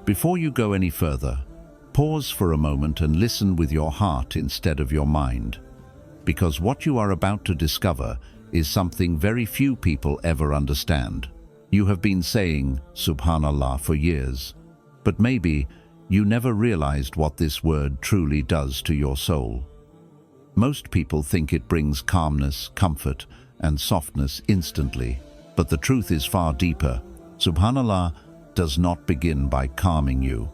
Before you go any further, pause for a moment and listen with your heart instead of your mind, because what you are about to discover is something very few people ever understand. You have been saying SubhanAllah for years, but maybe you never realized what this word truly does to your soul. Most people think it brings calmness, comfort, and softness instantly, but the truth is far deeper. SubhanAllah does not begin by calming you.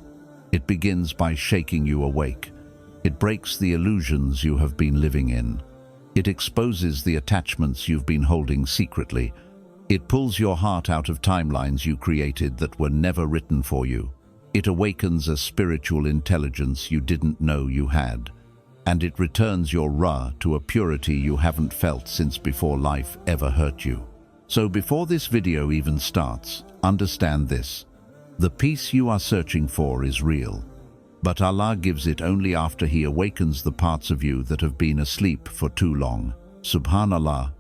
It begins by shaking you awake. It breaks the illusions you have been living in. It exposes the attachments you've been holding secretly. It pulls your heart out of timelines you created that were never written for you. It awakens a spiritual intelligence you didn't know you had. And it returns your Ra to a purity you haven't felt since before life ever hurt you. So before this video even starts, understand this. The peace you are searching for is real, but Allah gives it only after He awakens the parts of you that have been asleep for too long. SubhanAllah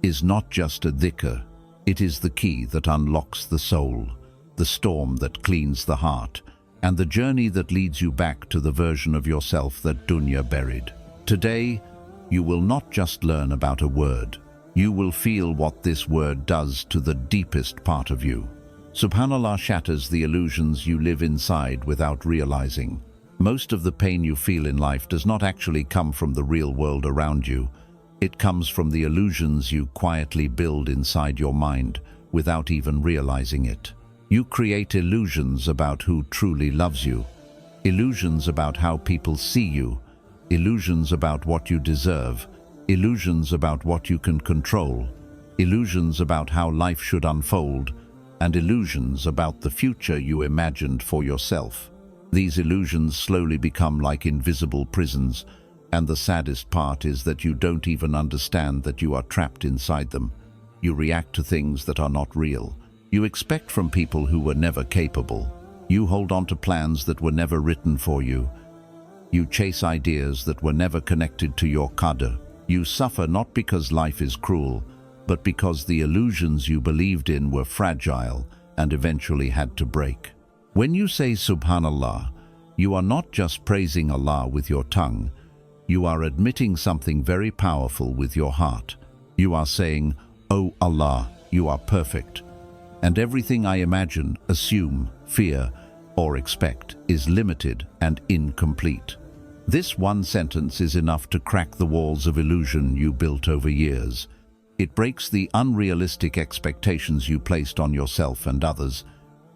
is not just a dhikr, it is the key that unlocks the soul, the storm that cleans the heart, and the journey that leads you back to the version of yourself that dunya buried. Today, you will not just learn about a word, you will feel what this word does to the deepest part of you. SubhanAllah shatters the illusions you live inside without realizing. Most of the pain you feel in life does not actually come from the real world around you. It comes from the illusions you quietly build inside your mind without even realizing it. You create illusions about who truly loves you, illusions about how people see you, illusions about what you deserve, illusions about what you can control, illusions about how life should unfold, and illusions about the future you imagined for yourself. These illusions slowly become like invisible prisons, and the saddest part is that you don't even understand that you are trapped inside them. You react to things that are not real. You expect from people who were never capable. You hold on to plans that were never written for you. You chase ideas that were never connected to your qadr. You suffer not because life is cruel, but because the illusions you believed in were fragile and eventually had to break. When you say SubhanAllah, you are not just praising Allah with your tongue, you are admitting something very powerful with your heart. You are saying, "Oh Allah, you are perfect, and everything I imagine, assume, fear, or expect is limited and incomplete." This one sentence is enough to crack the walls of illusion you built over years. It breaks the unrealistic expectations you placed on yourself and others.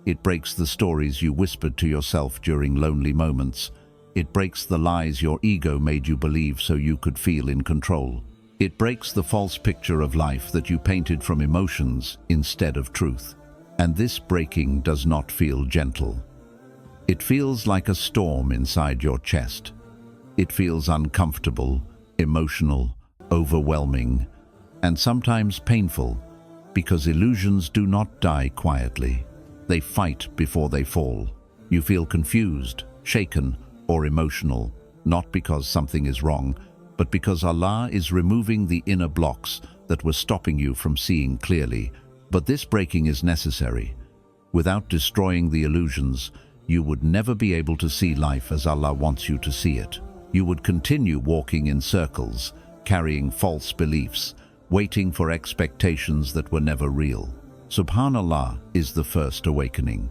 It breaks the stories you whispered to yourself during lonely moments. It breaks the lies your ego made you believe so you could feel in control. It breaks the false picture of life that you painted from emotions instead of truth. And this breaking does not feel gentle. It feels like a storm inside your chest. It feels uncomfortable, emotional, overwhelming, and sometimes painful, because illusions do not die quietly. They fight before they fall. You feel confused, shaken, or emotional, not because something is wrong, but because Allah is removing the inner blocks that were stopping you from seeing clearly. But this breaking is necessary. Without destroying the illusions, you would never be able to see life as Allah wants you to see it. You would continue walking in circles, carrying false beliefs, waiting for expectations that were never real. SubhanAllah is the first awakening.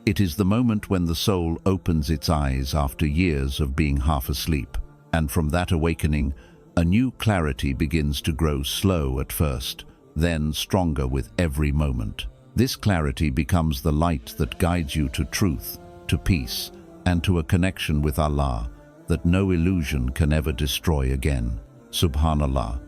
It is the moment when the soul opens its eyes after years of being half asleep. And from that awakening, a new clarity begins to grow, slow at first, then stronger with every moment. This clarity becomes the light that guides you to truth, to peace, and to a connection with Allah that no illusion can ever destroy again. SubhanAllah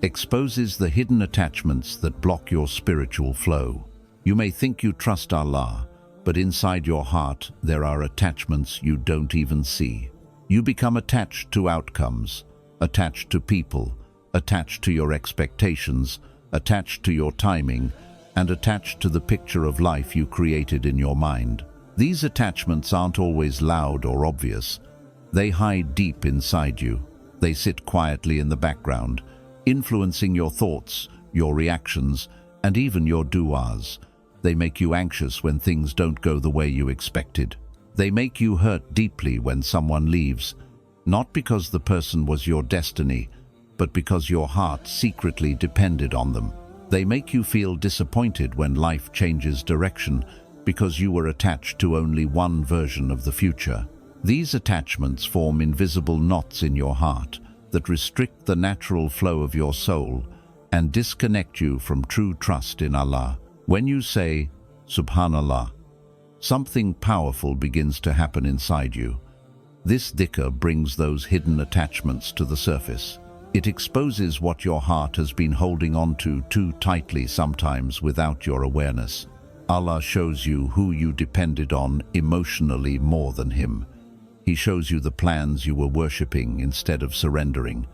exposes the hidden attachments that block your spiritual flow. You may think you trust Allah, but inside your heart there are attachments you don't even see. You become attached to outcomes, attached to people, attached to your expectations, attached to your timing, and attached to the picture of life you created in your mind. These attachments aren't always loud or obvious. They hide deep inside you. They sit quietly in the background, influencing your thoughts, your reactions, and even your du'as. They make you anxious when things don't go the way you expected. They make you hurt deeply when someone leaves, not because the person was your destiny, but because your heart secretly depended on them. They make you feel disappointed when life changes direction because you were attached to only one version of the future. These attachments form invisible knots in your heart that restrict the natural flow of your soul and disconnect you from true trust in Allah. When you say, SubhanAllah, something powerful begins to happen inside you. This dhikr brings those hidden attachments to the surface. It exposes what your heart has been holding on to too tightly, sometimes without your awareness. Allah shows you who you depended on emotionally more than Him. He shows you the plans you were worshipping instead of surrendering.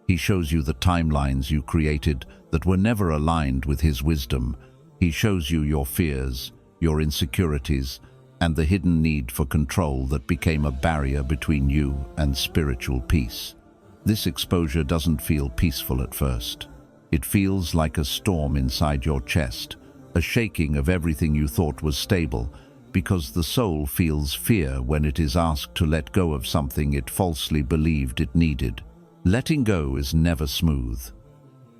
He shows you the timelines you created that were never aligned with His wisdom. He shows you your fears, your insecurities, and the hidden need for control that became a barrier between you and spiritual peace. This exposure doesn't feel peaceful at first. It feels like a storm inside your chest, a shaking of everything you thought was stable, because the soul feels fear when it is asked to let go of something it falsely believed it needed. Letting go is never smooth.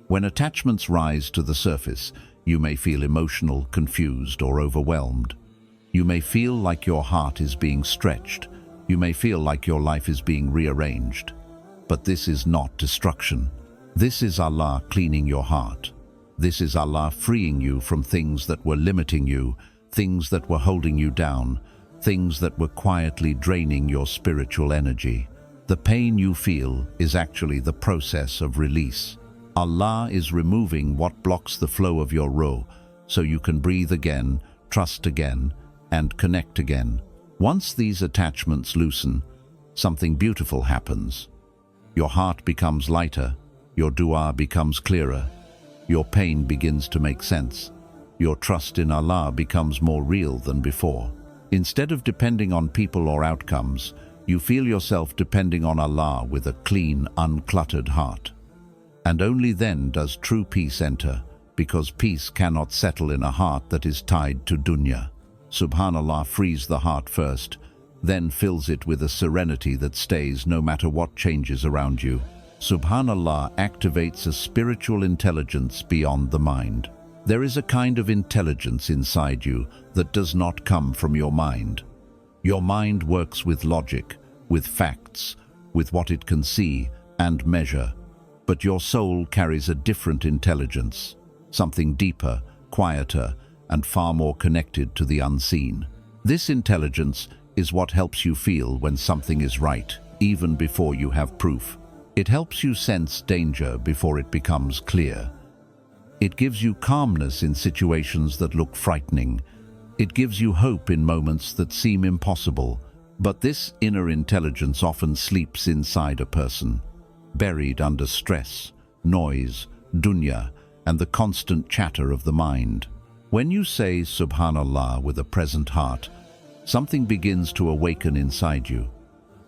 When attachments rise to the surface, you may feel emotional, confused, or overwhelmed. You may feel like your heart is being stretched. You may feel like your life is being rearranged. But this is not destruction. This is Allah cleaning your heart. This is Allah freeing you from things that were limiting you, things that were holding you down, things that were quietly draining your spiritual energy. The pain you feel is actually the process of release. Allah is removing what blocks the flow of your ruh, so you can breathe again, trust again, and connect again. Once these attachments loosen, something beautiful happens. Your heart becomes lighter, your dua becomes clearer, your pain begins to make sense. Your trust in Allah becomes more real than before. Instead of depending on people or outcomes, you feel yourself depending on Allah with a clean, uncluttered heart. And only then does true peace enter, because peace cannot settle in a heart that is tied to dunya. SubhanAllah frees the heart first, then fills it with a serenity that stays no matter what changes around you. SubhanAllah activates a spiritual intelligence beyond the mind. There is a kind of intelligence inside you that does not come from your mind. Your mind works with logic, with facts, with what it can see and measure. But your soul carries a different intelligence, something deeper, quieter, and far more connected to the unseen. This intelligence is what helps you feel when something is right, even before you have proof. It helps you sense danger before it becomes clear. It gives you calmness in situations that look frightening. It gives you hope in moments that seem impossible. But this inner intelligence often sleeps inside a person, buried under stress, noise, dunya, and the constant chatter of the mind. When you say SubhanAllah with a present heart, something begins to awaken inside you.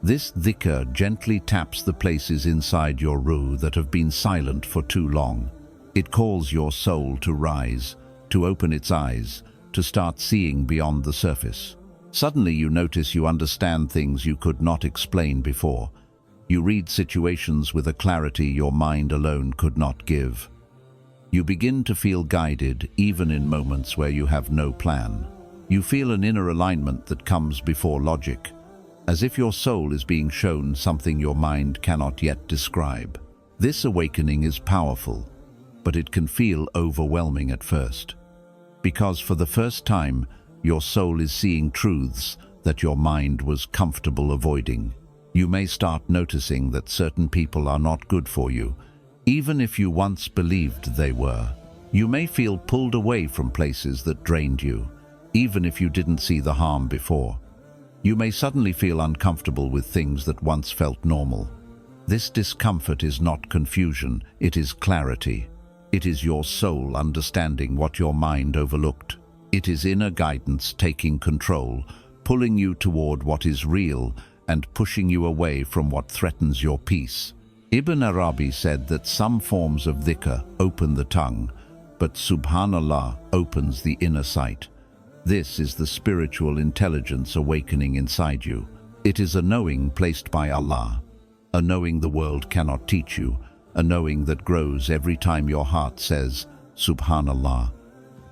This dhikr gently taps the places inside your ruh that have been silent for too long. It calls your soul to rise, to open its eyes, to start seeing beyond the surface. Suddenly you notice you understand things you could not explain before. You read situations with a clarity your mind alone could not give. You begin to feel guided even in moments where you have no plan. You feel an inner alignment that comes before logic, as if your soul is being shown something your mind cannot yet describe. This awakening is powerful, but it can feel overwhelming at first, because for the first time, your soul is seeing truths that your mind was comfortable avoiding. You may start noticing that certain people are not good for you, even if you once believed they were. You may feel pulled away from places that drained you, even if you didn't see the harm before. You may suddenly feel uncomfortable with things that once felt normal. This discomfort is not confusion, it is clarity. It is your soul understanding what your mind overlooked. It is inner guidance taking control, pulling you toward what is real and pushing you away from what threatens your peace. Ibn Arabi said that some forms of dhikr open the tongue, but SubhanAllah opens the inner sight. This is the spiritual intelligence awakening inside you. It is a knowing placed by Allah, a knowing the world cannot teach you, a knowing that grows every time your heart says, SubhanAllah,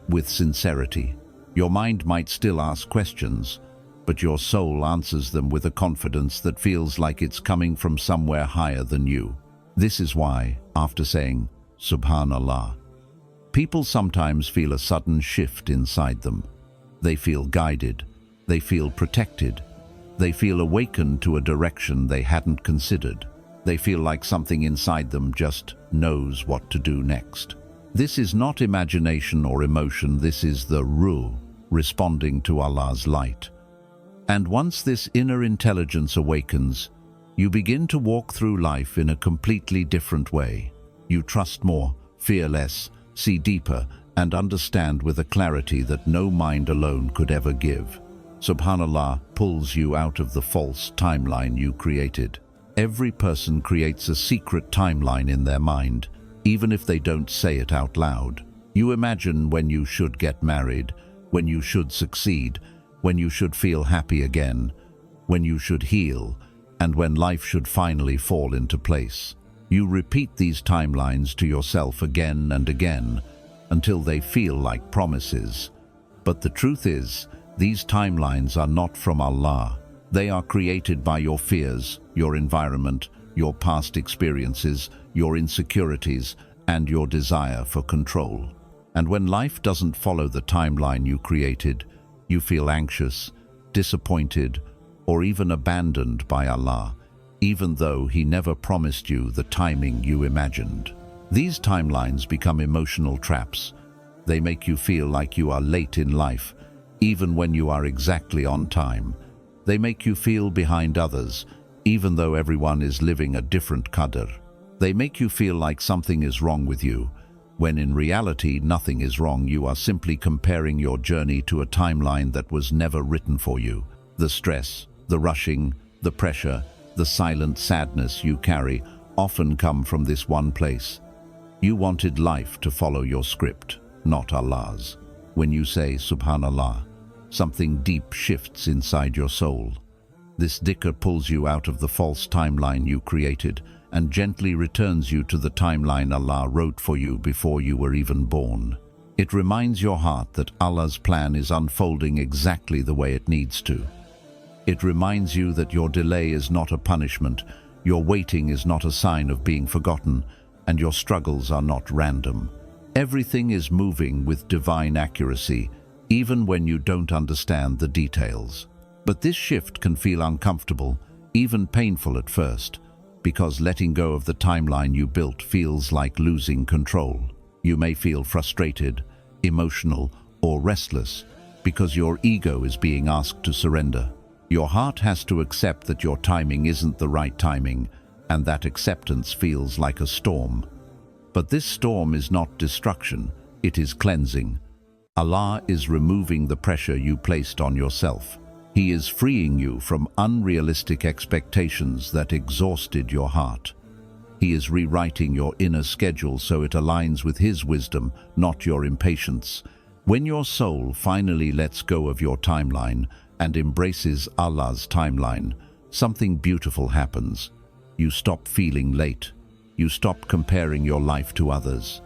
with sincerity. Your mind might still ask questions, but your soul answers them with a confidence that feels like it's coming from somewhere higher than you. This is why, after saying, SubhanAllah, people sometimes feel a sudden shift inside them. They feel guided, they feel protected, they feel awakened to a direction they hadn't considered. They feel like something inside them just knows what to do next. This is not imagination or emotion, this is the ruh, responding to Allah's light. And once this inner intelligence awakens, you begin to walk through life in a completely different way. You trust more, fear less, see deeper, and understand with a clarity that no mind alone could ever give. SubhanAllah pulls you out of the false timeline you created. Every person creates a secret timeline in their mind, even if they don't say it out loud. You imagine when you should get married, when you should succeed, when you should feel happy again, when you should heal, and when life should finally fall into place. You repeat these timelines to yourself again and again, until they feel like promises. But the truth is, these timelines are not from Allah. They are created by your fears, your environment, your past experiences, your insecurities, and your desire for control. And when life doesn't follow the timeline you created, you feel anxious, disappointed, or even abandoned by Allah, even though He never promised you the timing you imagined. These timelines become emotional traps. They make you feel like you are late in life, even when you are exactly on time. They make you feel behind others, even though everyone is living a different qadr. They make you feel like something is wrong with you, when in reality nothing is wrong. You are simply comparing your journey to a timeline that was never written for you. The stress, the rushing, the pressure, the silent sadness you carry often come from this one place. You wanted life to follow your script, not Allah's. When you say SubhanAllah, something deep shifts inside your soul. This dhikr pulls you out of the false timeline you created and gently returns you to the timeline Allah wrote for you before you were even born. It reminds your heart that Allah's plan is unfolding exactly the way it needs to. It reminds you that your delay is not a punishment, your waiting is not a sign of being forgotten, and your struggles are not random. Everything is moving with divine accuracy, even when you don't understand the details. But this shift can feel uncomfortable, even painful at first, because letting go of the timeline you built feels like losing control. You may feel frustrated, emotional, or restless because your ego is being asked to surrender. Your heart has to accept that your timing isn't the right timing, and that acceptance feels like a storm. But this storm is not destruction, it is cleansing. Allah is removing the pressure you placed on yourself. He is freeing you from unrealistic expectations that exhausted your heart. He is rewriting your inner schedule so it aligns with His wisdom, not your impatience. When your soul finally lets go of your timeline and embraces Allah's timeline, something beautiful happens. You stop feeling late. You stop comparing your life to others.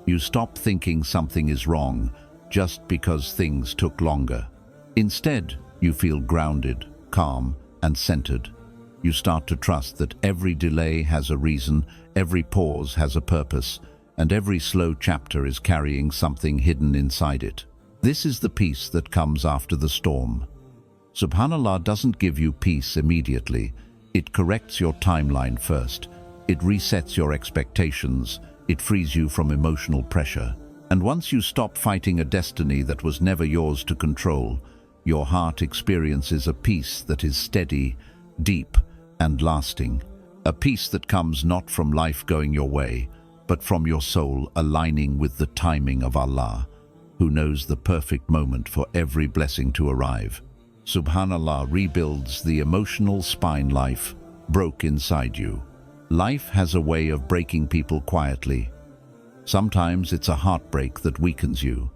You stop thinking something is wrong just because things took longer. Instead, you feel grounded, calm, and centered. You start to trust that every delay has a reason, every pause has a purpose, and every slow chapter is carrying something hidden inside it. This is the peace that comes after the storm. SubhanAllah doesn't give you peace immediately. It corrects your timeline first. It resets your expectations. It frees you from emotional pressure. And once you stop fighting a destiny that was never yours to control, your heart experiences a peace that is steady, deep, and lasting. A peace that comes not from life going your way, but from your soul aligning with the timing of Allah, who knows the perfect moment for every blessing to arrive. SubhanAllah rebuilds the emotional spine life broke inside you. Life has a way of breaking people quietly. Sometimes it's a heartbreak that weakens you.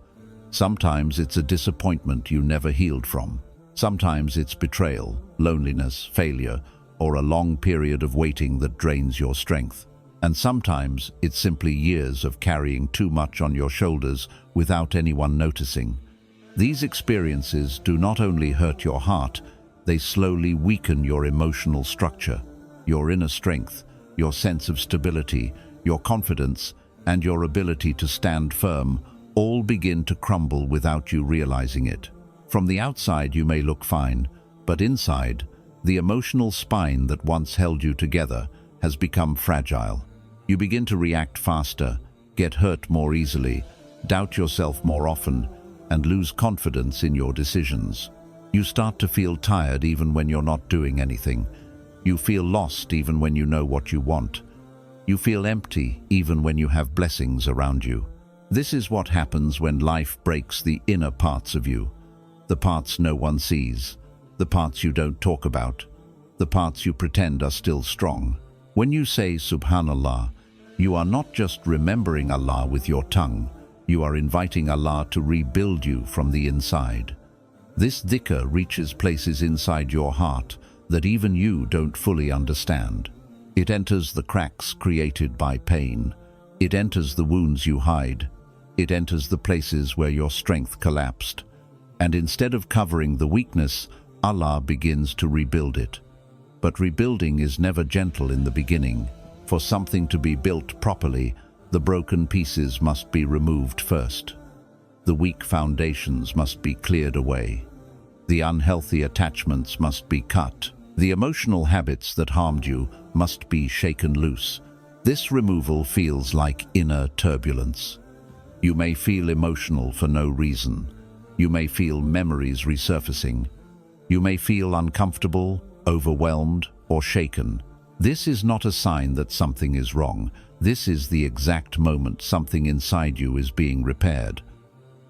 Sometimes it's a disappointment you never healed from. Sometimes it's betrayal, loneliness, failure, or a long period of waiting that drains your strength. And sometimes it's simply years of carrying too much on your shoulders without anyone noticing. These experiences do not only hurt your heart, they slowly weaken your emotional structure, your inner strength, your sense of stability, your confidence, and your ability to stand firm all begin to crumble without you realizing it. From the outside you may look fine, but inside, the emotional spine that once held you together has become fragile. You begin to react faster, get hurt more easily, doubt yourself more often, and lose confidence in your decisions. You start to feel tired even when you're not doing anything. You feel lost even when you know what you want. You feel empty even when you have blessings around you. This is what happens when life breaks the inner parts of you. The parts no one sees, the parts you don't talk about, the parts you pretend are still strong. When you say SubhanAllah, you are not just remembering Allah with your tongue, you are inviting Allah to rebuild you from the inside. This dhikr reaches places inside your heart that even you don't fully understand. It enters the cracks created by pain. It enters the wounds you hide. It enters the places where your strength collapsed. And instead of covering the weakness, Allah begins to rebuild it. But rebuilding is never gentle in the beginning. For something to be built properly, the broken pieces must be removed first. The weak foundations must be cleared away. The unhealthy attachments must be cut. The emotional habits that harmed you must be shaken loose. This removal feels like inner turbulence. You may feel emotional for no reason. You may feel memories resurfacing. You may feel uncomfortable, overwhelmed, or shaken. This is not a sign that something is wrong. This is the exact moment something inside you is being repaired.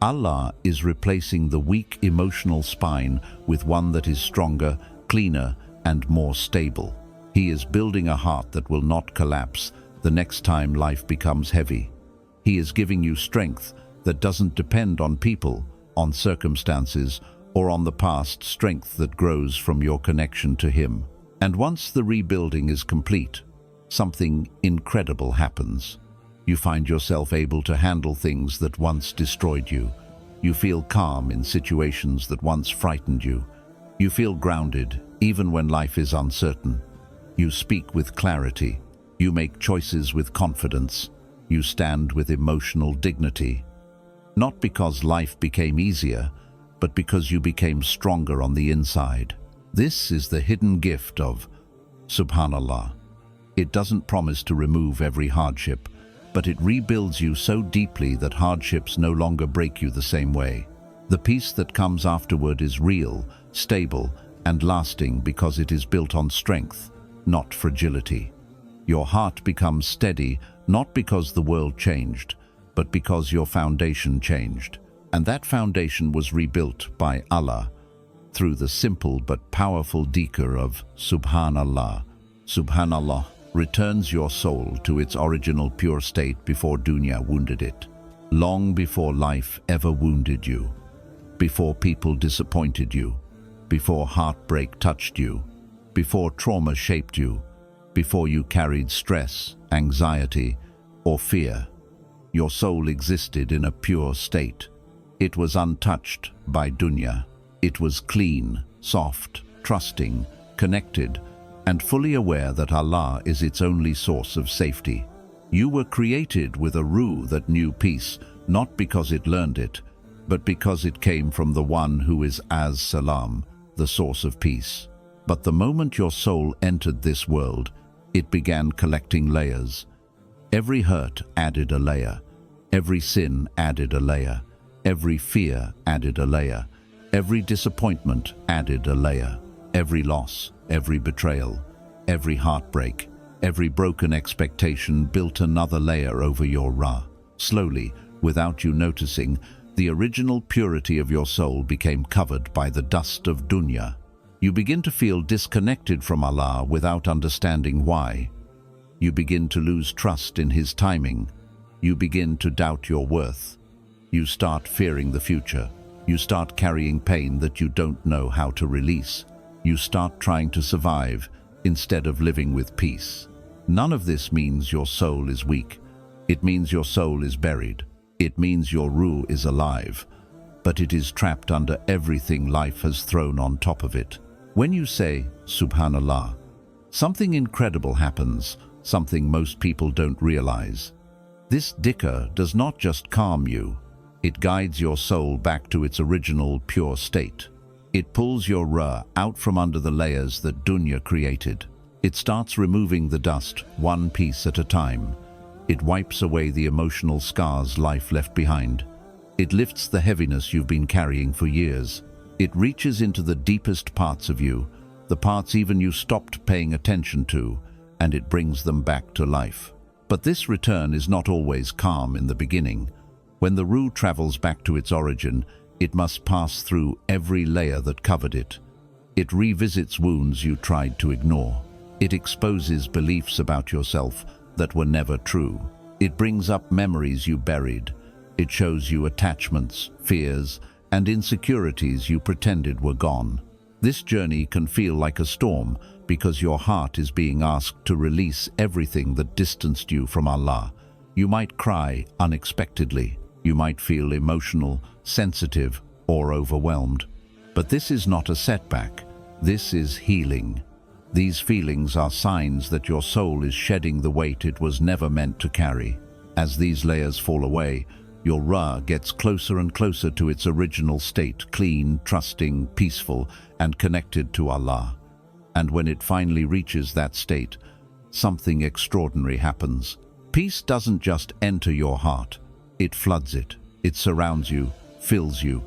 Allah is replacing the weak emotional spine with one that is stronger, cleaner, and more stable. He is building a heart that will not collapse the next time life becomes heavy. He is giving you strength that doesn't depend on people, on circumstances, or on the past, strength that grows from your connection to Him. And once the rebuilding is complete, something incredible happens. You find yourself able to handle things that once destroyed you. You feel calm in situations that once frightened you. You feel grounded even when life is uncertain. You speak with clarity. You make choices with confidence. You stand with emotional dignity. Not because life became easier, but because you became stronger on the inside. This is the hidden gift of SubhanAllah. It doesn't promise to remove every hardship, but it rebuilds you so deeply that hardships no longer break you the same way. The peace that comes afterward is real, stable, and lasting because it is built on strength, not fragility. Your heart becomes steady not because the world changed, but because your foundation changed. And that foundation was rebuilt by Allah through the simple but powerful dhikr of SubhanAllah. SubhanAllah returns your soul to its original pure state before dunya wounded it, long before life ever wounded you, before people disappointed you, before heartbreak touched you, before trauma shaped you, before you carried stress, anxiety, or fear. Your soul existed in a pure state. It was untouched by dunya. It was clean, soft, trusting, connected, and fully aware that Allah is its only source of safety. You were created with a ruh that knew peace, not because it learned it, but because it came from the one who is as-Salam, the source of peace. But the moment your soul entered this world, it began collecting layers. Every hurt added a layer. Every sin added a layer. Every fear added a layer. Every disappointment added a layer. Every loss, every betrayal, every heartbreak, every broken expectation built another layer over your Ra. Slowly, without you noticing, the original purity of your soul became covered by the dust of dunya. You begin to feel disconnected from Allah without understanding why. You begin to lose trust in His timing. You begin to doubt your worth. You start fearing the future. You start carrying pain that you don't know how to release. You start trying to survive instead of living with peace. None of this means your soul is weak. It means your soul is buried. It means your ruh is alive, but it is trapped under everything life has thrown on top of it. When you say, SubhanAllah, something incredible happens, something most people don't realize. This dhikr does not just calm you, it guides your soul back to its original pure state. It pulls your ruh out from under the layers that dunya created. It starts removing the dust, one piece at a time. It wipes away the emotional scars life left behind. It lifts the heaviness you've been carrying for years. It reaches into the deepest parts of you, the parts even you stopped paying attention to, and it brings them back to life. But this return is not always calm in the beginning. When the ruh travels back to its origin, it must pass through every layer that covered it. It revisits wounds you tried to ignore. It exposes beliefs about yourself that were never true. It brings up memories you buried. It shows you attachments, fears, and insecurities you pretended were gone. This journey can feel like a storm because your heart is being asked to release everything that distanced you from Allah. You might cry unexpectedly. You might feel emotional, sensitive, or overwhelmed. But this is not a setback. This is healing. These feelings are signs that your soul is shedding the weight it was never meant to carry. As these layers fall away, your ruh gets closer and closer to its original state, clean, trusting, peaceful, and connected to Allah. And when it finally reaches that state, something extraordinary happens. Peace doesn't just enter your heart. It floods it. It surrounds you, fills you,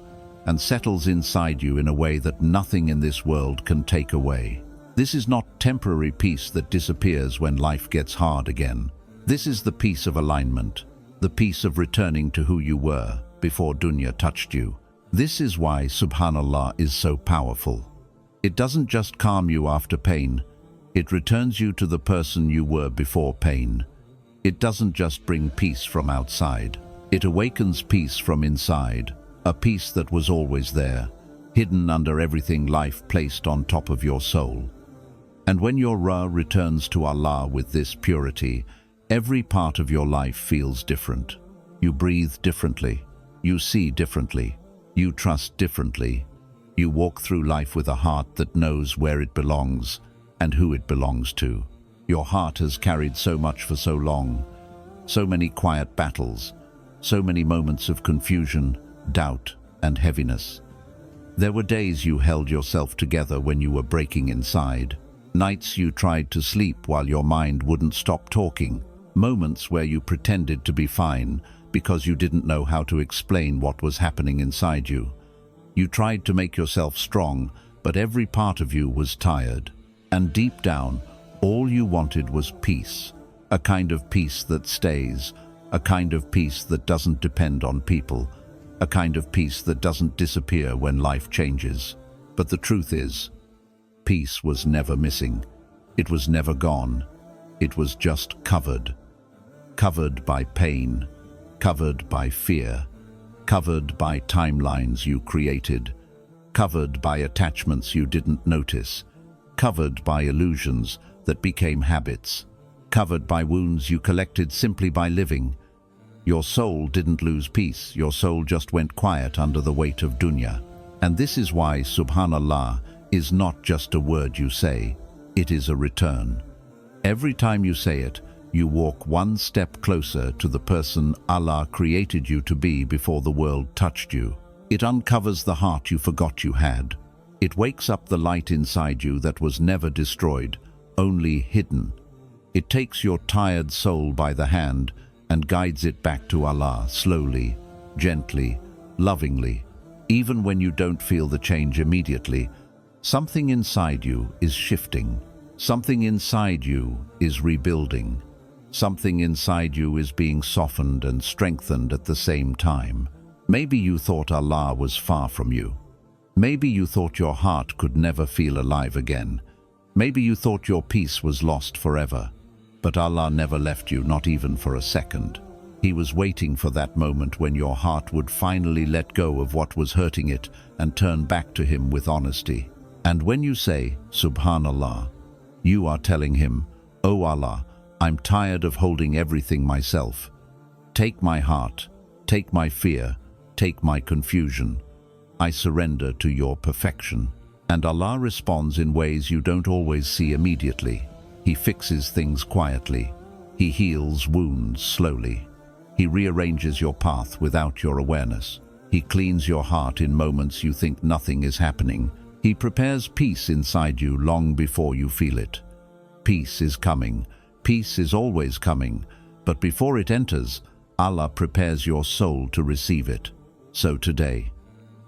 and settles inside you in a way that nothing in this world can take away. This is not temporary peace that disappears when life gets hard again. This is the peace of alignment, the peace of returning to who you were before dunya touched you. This is why SubhanAllah is so powerful. It doesn't just calm you after pain, it returns you to the person you were before pain. It doesn't just bring peace from outside, it awakens peace from inside, a peace that was always there, hidden under everything life placed on top of your soul. And when your ruh returns to Allah with this purity, every part of your life feels different. You breathe differently, you see differently, you trust differently. You walk through life with a heart that knows where it belongs and who it belongs to. Your heart has carried so much for so long, so many quiet battles, so many moments of confusion, doubt, and heaviness. There were days you held yourself together when you were breaking inside, nights you tried to sleep while your mind wouldn't stop talking, moments where you pretended to be fine because you didn't know how to explain what was happening inside you. You tried to make yourself strong, but every part of you was tired. And deep down, all you wanted was peace, a kind of peace that stays, a kind of peace that doesn't depend on people, a kind of peace that doesn't disappear when life changes. But the truth is, peace was never missing. It was never gone. It was just covered. Covered by pain, covered by fear, covered by timelines you created, covered by attachments you didn't notice, covered by illusions that became habits, covered by wounds you collected simply by living. Your soul didn't lose peace, your soul just went quiet under the weight of dunya. And this is why SubhanAllah is not just a word you say, it is a return. Every time you say it, you walk one step closer to the person Allah created you to be before the world touched you. It uncovers the heart you forgot you had. It wakes up the light inside you that was never destroyed, only hidden. It takes your tired soul by the hand and guides it back to Allah slowly, gently, lovingly. Even when you don't feel the change immediately, something inside you is shifting. Something inside you is rebuilding. Something inside you is being softened and strengthened at the same time. Maybe you thought Allah was far from you. Maybe you thought your heart could never feel alive again. Maybe you thought your peace was lost forever. But Allah never left you, not even for a second. He was waiting for that moment when your heart would finally let go of what was hurting it and turn back to Him with honesty. And when you say, SubhanAllah, you are telling Him, "Oh Allah, I'm tired of holding everything myself. Take my heart, take my fear, take my confusion. I surrender to your perfection." And Allah responds in ways you don't always see immediately. He fixes things quietly. He heals wounds slowly. He rearranges your path without your awareness. He cleans your heart in moments you think nothing is happening. He prepares peace inside you long before you feel it. Peace is coming. Peace is always coming. But before it enters, Allah prepares your soul to receive it. So today,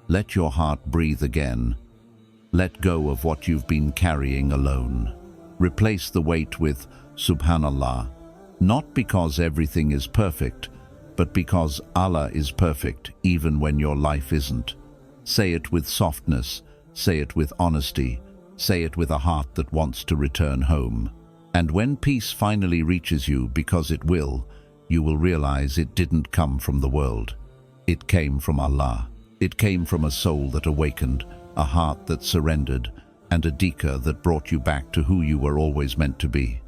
let your heart breathe again. Let go of what you've been carrying alone. Replace the weight with SubhanAllah, not because everything is perfect, but because Allah is perfect even when your life isn't. Say it with softness, say it with honesty, say it with a heart that wants to return home. And when peace finally reaches you, because it will, you will realize it didn't come from the world. It came from Allah. It came from a soul that awakened, a heart that surrendered, and a dhikr that brought you back to who you were always meant to be.